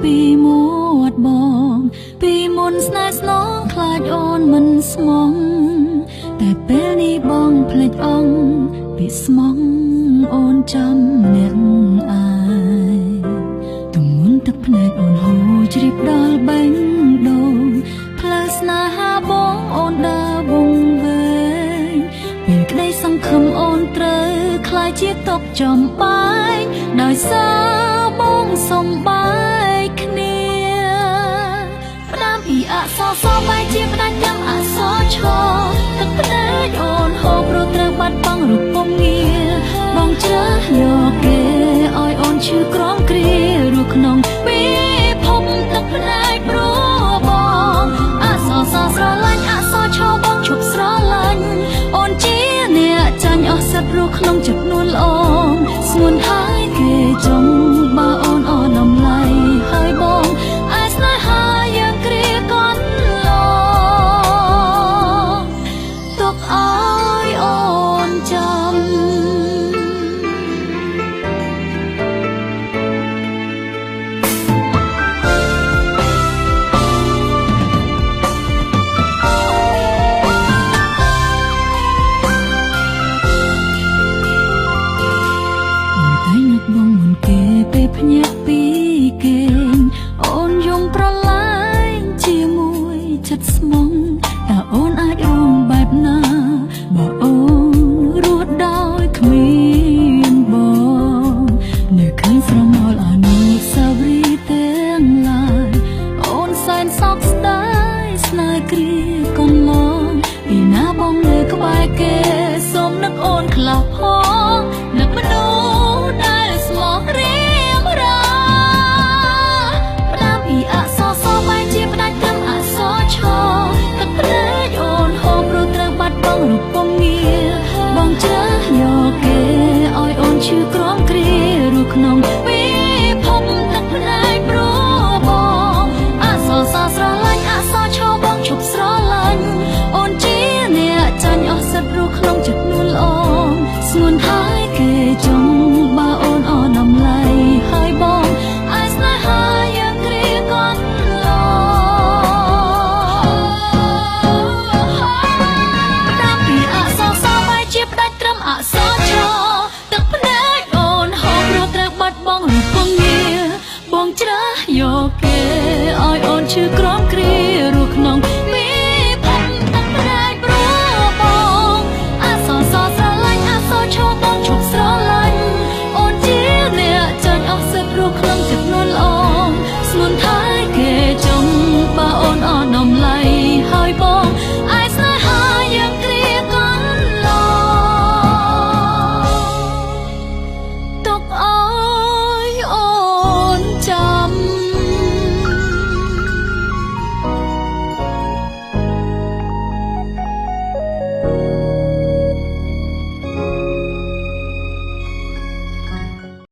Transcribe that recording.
ពីមាត់បងពីមុនស្នេហ៍ស្នងខ្លាចអូនមិនស្មងតែពេលនេះបងភ្លេចអង្គពីស្មងអូនចាំអ្នកអាយទម្ងន់ទឹកភ្នែកអូនហូរជ្រាបដល់បេះដូងផ្លូវស្នេហាបងអូនដើរវង្វេងពេលក្តីសង្ឃឹមអូនត្រូវខ្លាចជាទុកចំបែកដោយសារបងសំបែកគ្នាផ្ដាំពីអក្សរសបែកជាផ្ដាច់ទាំងអក្សរឈទឹកភ្នែកអូនហូរព្រោះត្រូវបាត់បង់រូបពងាបងជ្រើសយកគេ